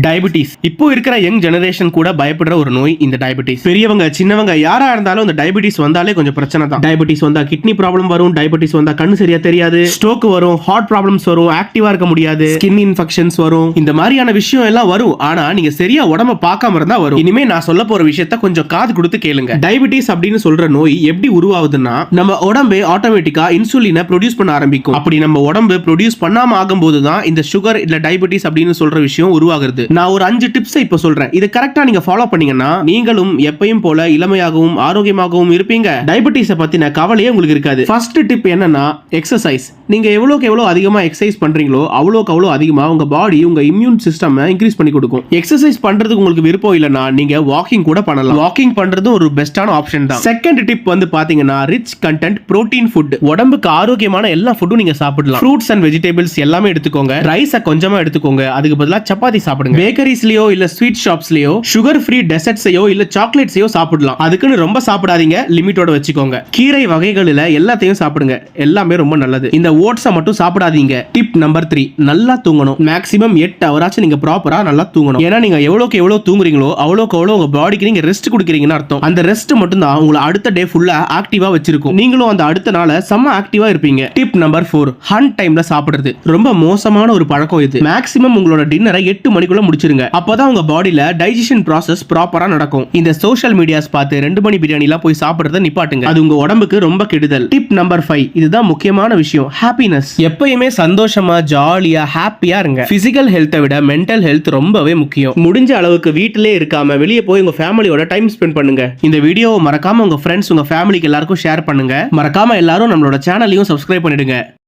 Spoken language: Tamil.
டயபிட்டிஸ் இப்போ இருக்கிற யங் ஜெனரேஷன் கூட பயப்படுற ஒரு நோய் இந்த டயபிட்டிஸ். பெரியவங்க சின்னவங்க யாரா இருந்தாலும் இந்த டயபிட்டிஸ் வந்தாலே கொஞ்சம் பிரச்சனை தான். டயபிட்டிஸ் வந்தா கிட்னி ப்ராப்ளம் வரும், டயபிட்டிஸ் வந்தா கண்ணு சரியா தெரியாது, ஸ்ட்ரோக் வரும், ஹார்ட் ப்ராப்ளம்ஸ் வரும், ஆக்டிவா இருக்க முடியாது, ஸ்கின் இன்ஃபெக்ஷன்ஸ் வரும். இந்த மாதிரியான விஷயம் எல்லாம் வரும். ஆனா நீங்க சரியா உடம்ப பார்க்காம இருந்தா வரும். இனிமே நான் சொல்ல போற விஷயத்த கொஞ்சம் காது கொடுத்து கேளுங்க. டயபிட்டிஸ் அப்படின்னு சொல்ற நோய் எப்படி உருவாகுதுன்னா, நம்ம உடம்பே ஆட்டோமேட்டிக்கா இன்சுலினை ப்ரொடியூஸ் பண்ண ஆரம்பிக்கும். அப்படி நம்ம உடம்பு ப்ரொடியூஸ் பண்ணாம ஆகும்போது தான் இந்த சுகர் இல்ல டயபிட்டிஸ் அப்படின்னு சொல்ற விஷயம் உருவாகுது. நான் ஒரு 5 டிப்ஸ் இப்ப சொல்றேன். இது கரெக்ட்டா நீங்க ஃபாலோ பண்ணீங்கன்னா நீங்களும் எப்பயும் போல இளமையாகவும் ஆரோக்கியமாகவும் இருப்பீங்க. டயபிட்டிஸ் பத்தின கவலையே உங்களுக்கு இருக்காது. ஃபர்ஸ்ட் டிப் என்னன்னா எக்ஸசைஸ். நீங்க எவ்வளவுக்கு எவ்வளவு அதிகமா எக்ஸசைஸ் பண்றீங்களோ அவ்வளவுக்கு அவ்வளவு அதிகமா உங்க பாடி உங்க இம்யூன் சிஸ்டம் இன்க்ரீஸ் பண்ணி கொடுக்கும். எக்ஸசைஸ் பண்றதுக்கு உங்களுக்கு விருப்பம் இல்லனா நீங்க வாக்கிங் கூட பண்ணலாம். வாக்கிங் பண்றது ஒரு பெஸ்டான ஆப்ஷன் தான். செகண்ட் டிப் வந்து பாத்தீங்கன்னா ரிச் கண்டென்ட் புரோட்டீன் ஃபுட். உடம்புக்கு ஆரோக்கியமான எல்லா ஃபுட்டும் நீங்க சாப்பிடலாம். ஃப்ரூட்ஸ் அண்ட் வெஜிடபிள்ஸ் எல்லாமே எடுத்துக்கோங்க. ரைஸை கொஞ்சமா எடுத்துக்கோங்க. அதுக்கு பதிலா சப்பாத்தி சாப்பிடுங்க. பேக்கரிஸ்லயோ இல்ல ஸ்வீட் ஷாப்ஸ்லயோ சுகர் ஃப்ரீ டெசர்ட்ஸையோ இல்ல சாக்லேட்ஸையோ சாப்பிடலாம். அதுக்குன்னு ரொம்ப சாப்பிடாதீங்க, லிமிட்டோட வச்சுக்கோங்க. கீரை வகைகளில் எல்லாத்தையும் சாப்பிடுங்க, எல்லாமே ரொம்ப நல்லது. இந்த ஓட்ஸை மட்டும் சாப்பிடாதீங்க. டிப் நம்பர் 3, நல்லா தூங்கணும். மேக்ஸிமம் 8 ஹவராச்சும் நீங்க ப்ராப்பரா நல்லா தூங்கணும். ஏன்னா நீங்க எவ்வளவுக்கு எவ்வளவு தூங்குறீங்களோ அவ்வளவுக்கு அவ்வளவு உங்க பாடிக்கு நீங்க ரெஸ்ட் கொடுக்குறீங்கன்னு அர்த்தம். அந்த ரெஸ்ட் மட்டும் தான் உங்களை அடுத்த டே ஃபுல்லா ஆக்டிவா வச்சிருக்கும். நீங்களும் அந்த அடுத்த நாள செம்ம ஆக்டிவா இருப்பீங்க. டிப் நம்பர் 4, ஹன் டைம்ல சாப்பிடுறது. ரொம்ப மோசமான ஒரு பழக்கம் இது. மேக்ஸிமம் உங்களோட டின்னரை 8 மணிக்குள்ள முடிச்சிருங்க. அப்பதான் உங்க பாடியில டைஜஷன் ப்ராசஸ் ப்ராப்பரா நடக்கும். இந்த சோஷியல் மீடியாஸ் பார்த்து 2 மணி பிரியாணிலாம் போய் சாப்பிடுறத நிப்பாட்டுங்க. அது உங்க உடம்புக்கு ரொம்ப கெடுதல். டிப் நம்பர் 5, இதுதான் முக்கியமான விஷயம், ஹாப்பினஸ். எப்பயுமே சந்தோஷமா ஜாலியா ஹாப்பியா இருங்க. பிசிக்கல் ஹெல்த்தை விட மென்டல் ஹெல்த் ரொம்பவே முக்கியம். முடிஞ்ச அளவுக்கு வீட்டிலே இருக்காம வெளியே போய் உங்க ஃபேமிலியோட டைம் ஸ்பெண்ட் பண்ணுங்க. இந்த வீடியோவை மறக்காம உங்க ஃப்ரெண்ட்ஸ் உங்க ஃபேமிலிக்கு எல்லாருக்கும் ஷேர் பண்ணுங்க. மறக்காம எல்லாரும் நம்மளோட சேனலையும் சப்ஸ்கிரைப் பண்ணிடுங்க.